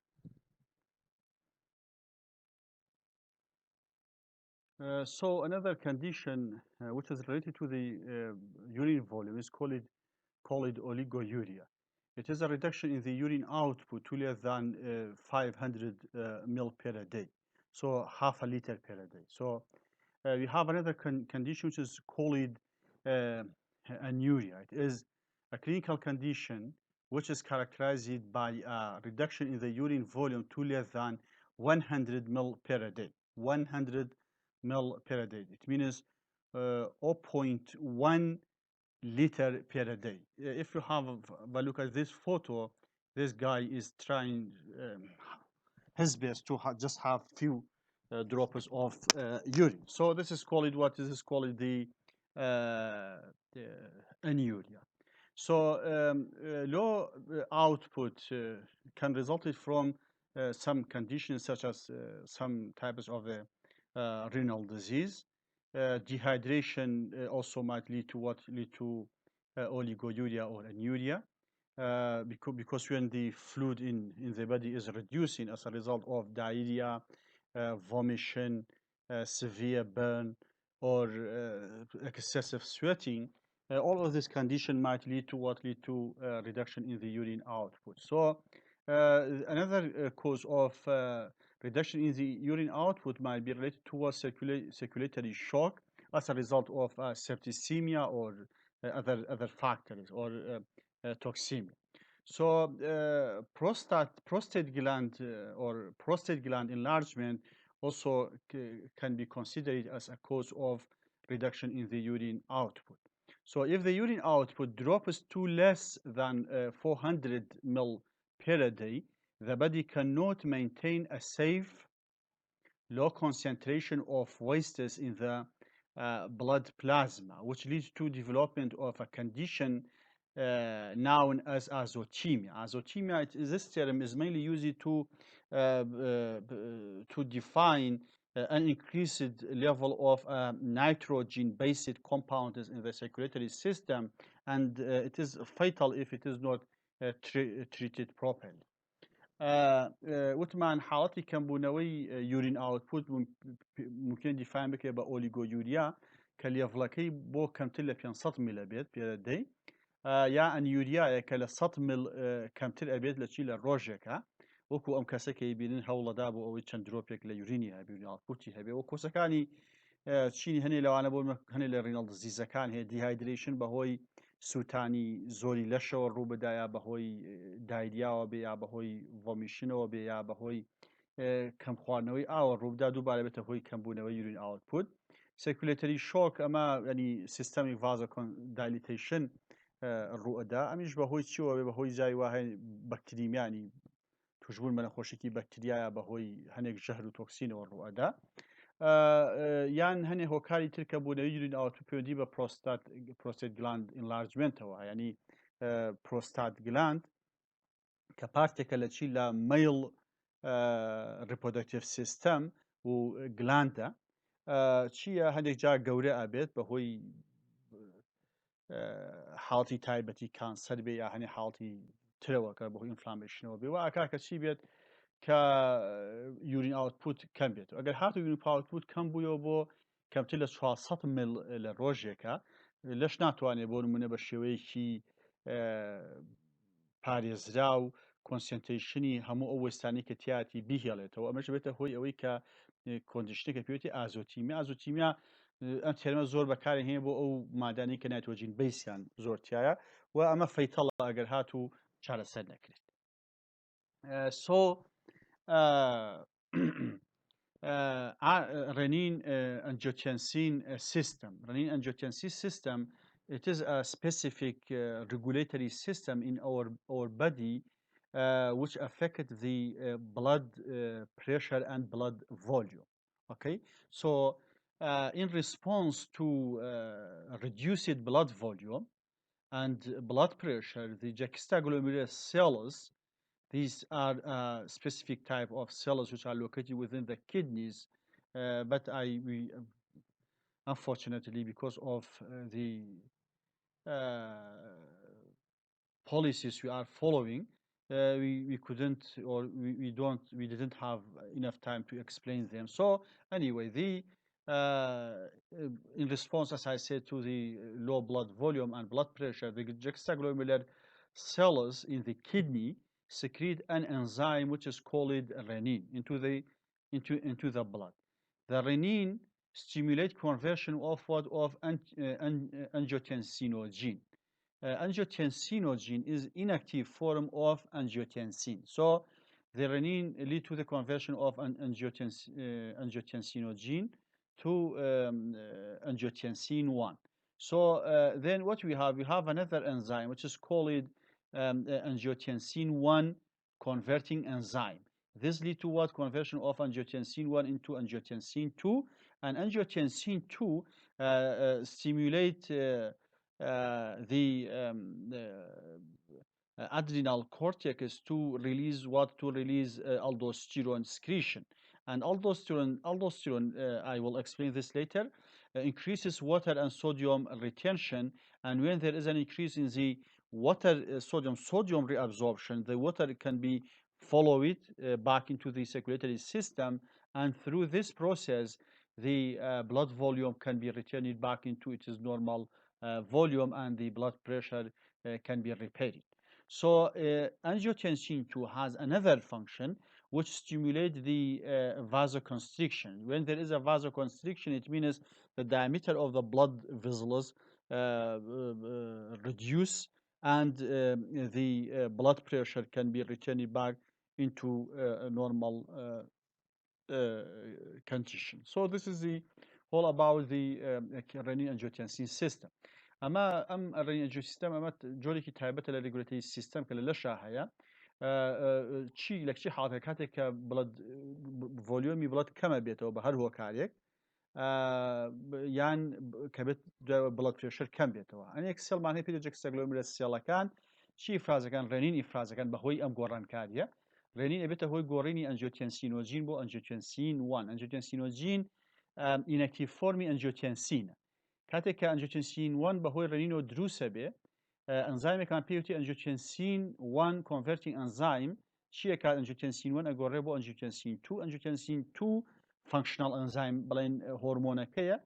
So another condition which is related to the urine volume is called oliguria. It is a reduction in the urine output to less than 500 ml per day, so half a liter per day. So we have another condition which is called anuria. It is a clinical condition which is characterized by a reduction in the urine volume to less than 100 ml per day. 100 ml per day. It means 0.1 liter per day. If you have a look at this photo, this guy is trying his best to just have few drops of urine. So this is called what? This is called the anuria. So low output can result from some conditions such as some types of renal disease. Dehydration also might lead to oliguria or anuria, because when the fluid in the body is reducing as a result of diarrhea, vomition, severe burn, or excessive sweating, all of this condition might lead to reduction in the urine output. So another cause of reduction in the urine output might be related towards circulatory shock as a result of septicemia or other factors or toxemia. So prostate gland or prostate gland enlargement also can be considered as a cause of reduction in the urine output. So if the urine output drops to less than 400 ml per day, the body cannot maintain a safe low concentration of wastes in the blood plasma, which leads to development of a condition known as azotemia. Azotemia, this term is mainly used to define an increased level of nitrogen-based compounds in the circulatory system, and it is fatal if it is not treated properly. وتمان حاڵەتی کەمبوونەوەی یورین ئاوتپوت ممکن دیفاین بکرێت بە ئۆلیگۆیوریا کە لێڤڵەکەی بۆ کەمتر لە 500 میلە بێت پێدەی یا ئەنیوریایە کە لە 100 میل کەمتر ئەبێت لە چی لە ڕۆژێکە وەکو ئەم کەسەکەی بینن هەوڵەدا بۆ ئەوەی چەند درۆپێک لە یورینی هەبی ئاوتپوتی هەبێ و کۆسەکانی چینی هەنێ لەوانە بۆ هەنێ لە ڕینەڵ دیزیزەکان هەیە دیهایدریشن بەهۆی سووتانی زۆری لەشەوە ڕوو بدایە بەهۆی دایریاوە بێ یا بەهۆی ڤۆمیشنەوە بێ یا بەهۆی کەم خواردنەوەی ئاوە ڕووبدا دووبارە بێتە هۆی کەمبوونەوەی یورین ئاوتپوت سیرکولێتەری شۆک ئەمە ینی سیستەمی ڤازە دایلیتیشن ڕوئەدا ئەمیش بەهۆی چیوە بێ بەهۆی زای وهەیە بەکتریمیانی توشبوون بە نەخۆشێکی بەکتریایە بەهۆی هەنێک ژەهر و تۆکسینەوە ڕوئەدا یان هەنێ هۆکاری ترکە بوونەوەی یورین ئاوتپوت پەیوەندی بە پرۆستێت گلاند ئینلارجمنتەوە ینی پرۆستات گلاند کە پارتێکە لە چی لە مەیڵ ریپۆدەکتیڤ سیستەم و گلاندە چییە هەندێک جا گەورە ئەبێت بەهۆی حاڵەتی تایبەتی کانسەر بێ یا هەنێ حاڵەتی ترەوەکە بەهۆی ئینفلامێشنەوە بێ و ئاکا کە چی بێت کە یورین ئاوتپوت کەم بێت ئەگەر هاتو یورین ئاوتپوت کەم بوویەوە بۆ کەمتر لە 400 میل لە ڕۆژێکە لەش ناتوانێت بۆ نمونە بە شێوەیەکی پارێزرا و کۆنسنتریشنی هەموو ئەو وەستانی کە تیاتی بیهێڵێتەوە ئەمەش بێتە هۆی ئەوەی کە کۆندیشنێکە پێوتی ئازۆتیمیا ئەم تێرمە زۆر بەکاری هەیە بۆ ئەو مادانی کە نایترۆجین بیسیان زۆرتیایە و ئەمە فەیتەڵە ئەگەر هاتوو چارەسەر نەکرێت سۆ renin angiotensin system. Renin angiotensin system, it is a specific regulatory system in our body which affect the blood pressure and blood volume. Okay, so in response to reduced blood volume and blood pressure, the juxtaglomerular cells, these are specific type of cells which are located within the kidneys, but we unfortunately, because of the policies we are following, we couldn't or we didn't have enough time to explain them. So anyway, in response, as I said, to the low blood volume and blood pressure, the juxtaglomerular cells in the kidney secrete an enzyme which is called renin into the blood. The renin stimulate conversion of angiotensinogen. Angiotensinogen is inactive form of angiotensin. So the renin lead to the conversion of angiotensinogen to angiotensin 1. So then what we have another enzyme which is called angiotensin 1 converting enzyme. This lead to what? Conversion of angiotensin 1 into angiotensin 2, and angiotensin 2 stimulate the adrenal cortex to release what? To release aldosterone secretion. And aldosterone, I will explain this later, increases water and sodium retention. And when there is an increase in the water, sodium reabsorption, the water can be followed back into the circulatory system. And through this process, the blood volume can be returned back into its normal volume, and the blood pressure can be repaired. So angiotensin 2 has another function which stimulates the vasoconstriction. When there is a vasoconstriction, it means the diameter of the blood vessels reduce, and the blood pressure can be returned back into a normal uh, condition. So this is the all about the renin-angiotensin system. اما الرنين angiotensin system اما جۆرێکی تایبەتە لە ڕگولەتەری سیستم کە لە لەشە هەیە چی لە چی حاڵەکە کاتێک کە بڵد ڤۆلیۆمی بڵد کەمە بێتەوە بە هەر هۆکارێک یان کە بێت بڵد پرێشەر کەم بێتەوە ئەنێک سێڵمانەی پێ دەجێک سەگلۆمرە سێڵەکان چی ئیفرازەکان ڕێنین ئیفرازەکان بەهۆی ئەم گۆڕانکاریە رنین ئەبێتە هۆی گۆڕینی ئەنجیۆتێنسینۆجین بۆ ئەنجیۆتێنسین 1 ئەنجیۆتێنسینۆجین ئینەکتیڤ فۆرمی ئەنجیۆتێنسینە کاتێک کە ئەنجیۆتێنسین 1 بەهۆی رەنینەوە دروسە بێ ئەنزایمێکان پێوتی ئەنجیۆتێنسین 1 کۆنڤەرتینگ ئەنزایم چیە کات ئەنجیۆتێنسین 1 ئەگۆڕێ بۆ ئەنجیۆتێنسین 2 ئەنجیۆتێنسین 2 فانکشنال ئەنزایم بڵێن هۆرمۆنەکەیە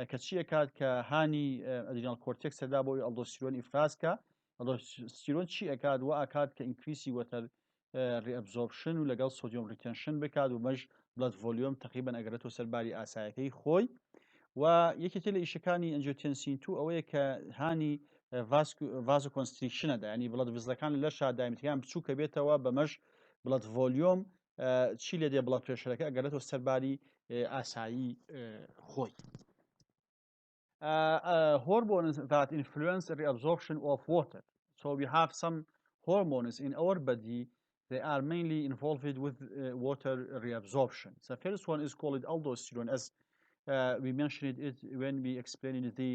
کە چیە کات کە هانی ئەدرینال کۆرتێکس سەدا بۆی ئەلدۆستیرۆن ئیفرازکە ئەلدۆستیرۆن چی ئەکات و ئاکات کە ئینکریسی وەتەر reabsorption و لەگەڵ sodium retention بکات و مەش blood volume تقریبا ئەگەرێتەوە سەرباری ئاسایەکەی خۆی و یەکێتی لە ئیشەکانی ئەنجیۆتێنسین 2 ئەوەیە کە هانی vasoconstrictionەدا ینی بڵد وزلەکان لە لەشە دایمەتیان بچووکە بێتەوە بەمەش blood volume چی لێ دێ blood pressure ئەگەرێتەوە سەرباری ئاسایی خۆی hormones that influence the reabsorption of water. So we have some hormones in our body. They are mainly involved with water reabsorption. The first one is called aldosterone, as we mentioned it when we explained the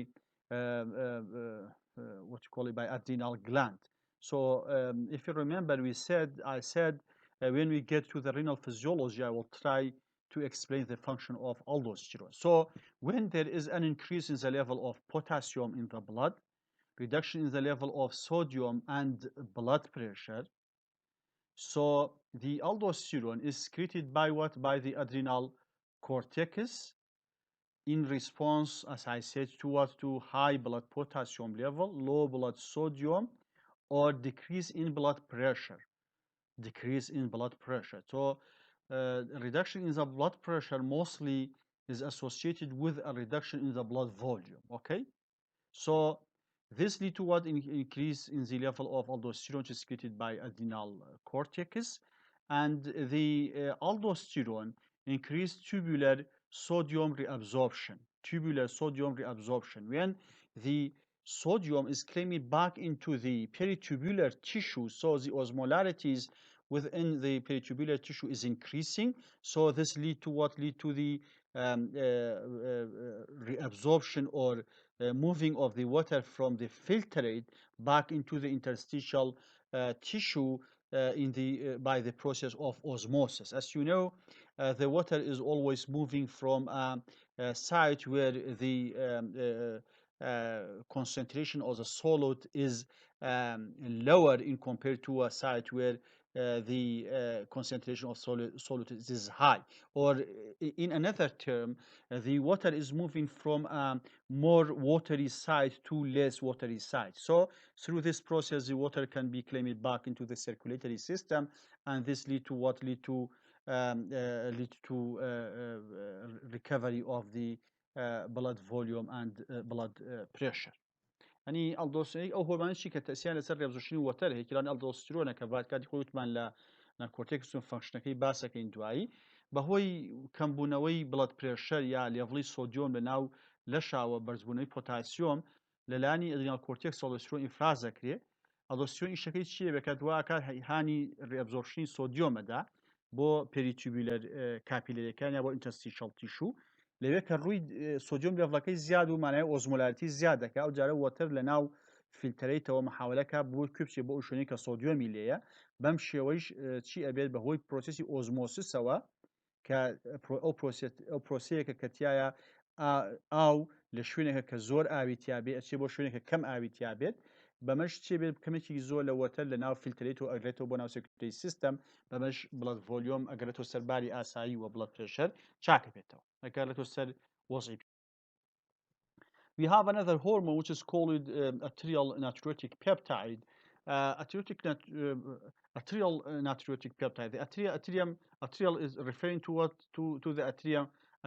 what you call it by adrenal gland. So if you remember, I said when we get to the renal physiology, I will try to explain the function of aldosterone. So when there is an increase in the level of potassium in the blood, reduction in the level of sodium and blood pressure, so the aldosterone is secreted by what? By the adrenal cortex in response, as I said, to what? To high blood potassium level, low blood sodium, or decrease in blood pressure. Decrease in blood pressure. So reduction in the blood pressure mostly is associated with a reduction in the blood volume. Okay, so this lead to what? Increase in the level of aldosterone secreted by adrenal cortex, and the aldosterone increase tubular sodium reabsorption. Tubular sodium reabsorption. When the sodium is claimed back into the peritubular tissue, so the osmolarities within the peritubular tissue is increasing. So this lead to what? Lead to the reabsorption or moving of the water from the filtrate back into the interstitial tissue by the process of osmosis. As you know, the water is always moving from a site where the concentration of the solid is lower in compared to a site where the concentration of solid is high. Or in another term, the water is moving from a more watery site to less watery site. So through this process, the water can be claimed back into the circulatory system, and this lead to what? Lead to recovery of the blood volume and blood pressure. ئەنی ئەلدۆسترۆنی ئەو هۆرمانێکی کە تەسییان لەسەر ڕێبزۆشتنی وەتەر هەیە کەلان ئەلدۆسترۆنە کە بعد کاتی خۆتمان لە کۆرتێکسۆن فانکشنەکەی باسەکەین دوایی بەهۆی کەمبوونەوەی بڵد پرێشەر یا لێڤڵی سۆدیۆم لە ناو لەشاوە بەرزبوونەوەی پۆتاسیۆم لەلایەنی ئەدرینال کۆرتێکس ئەلدۆسترۆن ئیفراز دەکرێ ئەلدۆسترۆن ئیشەکەی چییە بکات واکات هانی ڕێبزۆشتنی سۆدیۆمەدا بۆ پێریتیوبیلەر کاپیلەرەکان یا بۆ ئینتەرستیشەڵ تیشو لەوێ کە ڕووی سۆدیۆم لێڤڵەکەی زیاد و مانای ئۆزمۆلارەتی زیاد دەکات و جارە وەتر لە ناو فیلتەرەیتەوە محاولەکە بۆ کوبچێ بۆ ئەو شوێنەی کە سۆدیۆمی لێیە بەم شێوەیش چی ئەبێت بەهۆی پرۆسێسی ئۆزمۆسیسەوە کە ئەو پرۆسەیەکە کە تایە ئاو لە شوێنێکە کە زۆر ئاوی تیابێت ئەچێ بۆ شوێنێکە کەم ئاوی تیابێت بەمەش چێ بێت کەمێکی زۆر لە وەتەر لە ناو فیلترێت و ئەگرێتەوە بۆ ناو سێکوتری سیستەم بەمەش بڵد ڤۆلیۆم ئەگرێتەوە سەرباری ئاسایی و بڵد پرێشەر چاکە بێتەوە ئەگەڕێتەوە سەر وەزعی. We have another hormone which is called arterial natriuretic peptide. Arterial natriuretic peptide. The arterial is referring to what to the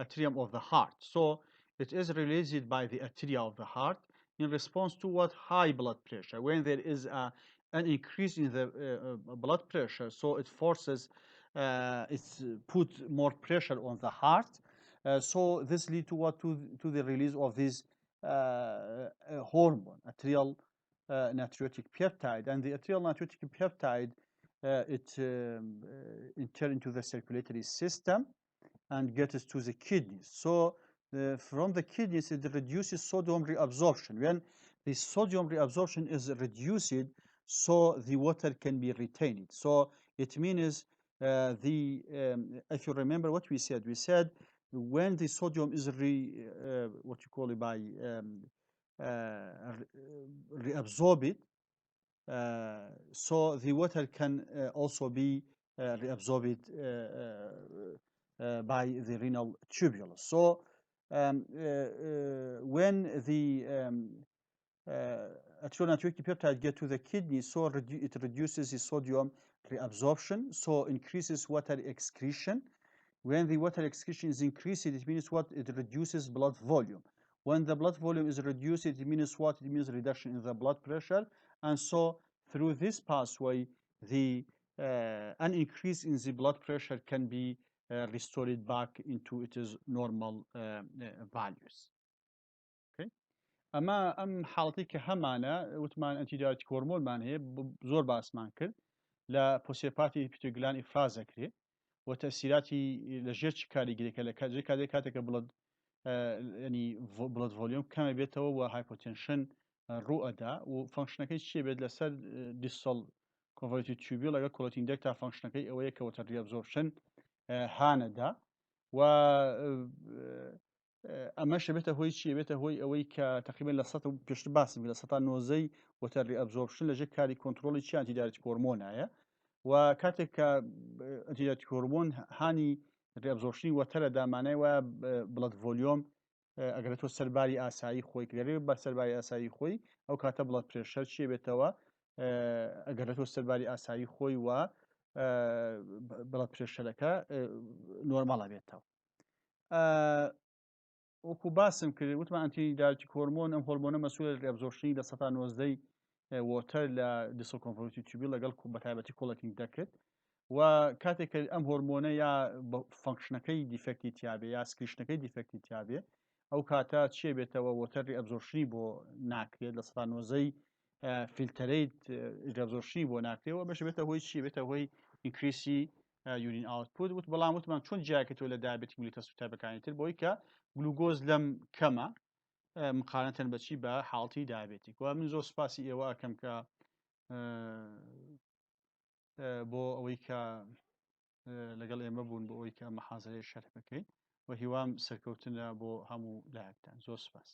atrium of the heart. So it is released by the atria of the heart in response to what high blood pressure. When there is an increase in the blood pressure, so it forces, it's put more pressure on the heart. So this leads to what to the release of this hormone, atrial natriuretic peptide, and the atrial natriuretic peptide it enter into the circulatory system and gets to the kidneys. So from the kidneys it reduces sodium reabsorption. When the sodium reabsorption is reduced, so the water can be retained. So it means if you remember what we said when the sodium is what you call it by reabsorbed, so the water can also be reabsorbed by the renal tubulus. So when the atrial natriuretic peptide get to the kidney, so it reduces the sodium reabsorption, so increases water excretion. When the water excretion is increased, it means what? It reduces blood volume. When the blood volume is reduced, it means what? It means reduction in the blood pressure. And so through this pathway, an increase in the blood pressure can be restored back into its normal values. Okay. اما ام حالتي كهمانه وتمان انتي دايرتيك هرمون مان هي زور باسمان کرد لا بوسيباتي بيتوغلان افراز كري وتأثيراتي لجيرش كاري جريكا لكاجي كاري كاتك بلد يعني بلد فوليوم كما بيتوا وهايبوتنشن رؤدا وفانكشنكي شي بيد لسر ديستال كونفوليوتد تيوبول اگر كولوتين دكتا فانكشنكي اويا كوتر ريابزوربشن هاندا و اما شبيته هوي شي بيته هوي اوي تقريبا لسطه بيش باسم لسطه نوزي وتر ريابزوربشن لجي كاري كنترول شي انتي دايرتيك هرمون هيا وكاتك انتي هرمون هاني ريابزوربشني وتر دامانه و بلد فوليوم اگرتو سرباری ئاسایی خۆی کردێ بە سەرباری ئاسایی خۆی ئەو کاتە بڵد پرێشەر چێ بێتەوە ئەگەرێتەوە سەرباری ئاسایی خۆی و بڵد پرێشەرەکە نۆرماڵە بێتەوە. وەکو باسم کرد وتمان ئەنتی دایرەتیک هۆرمۆن ئەم هۆرمۆنە مەسوولە لە ئەبزۆرپشنی لە 1990 وۆتەر لە دیسل کۆنڤۆلوتید تیوبیل لەگەڵ بەتایبەتی کۆڵەتینگ دەکرد و کاتێک کە ئەم هۆرمۆنە یا فانکشنەکەی دیفەکتی تیابێ یا سکریشنەکەی دیفەکتی تیابێ ئەو کاتە چێ بێتەوە وۆتەری ئەبزۆرپشنی بۆ ناکرێت لە 1990 فیلتەرەیت ئەبزۆرپشنی بۆ ناکرێتەوە بەش بێتە هۆی چی بێتە هۆی ئینکریسی یورین ئاوتپوت وت بەڵام وتمان چۆن جیاکەوە لە دایبەتی میلیتەس و تایبەکانی تر بۆی کە گلوگۆز لەم کەمە مقارنەتەن بەچی بە حاڵتی دایبێتیک و من زۆر سپاسی ئێوە ئەکەم کە بۆ ئەوەی کە لەگەڵ ئێمە بوون بۆ ئەوەی کە مەحازەرەی شەرح بکەین و هیوام سەرکەوتنە بۆ هەموو لایەکتان. زۆر سپاس.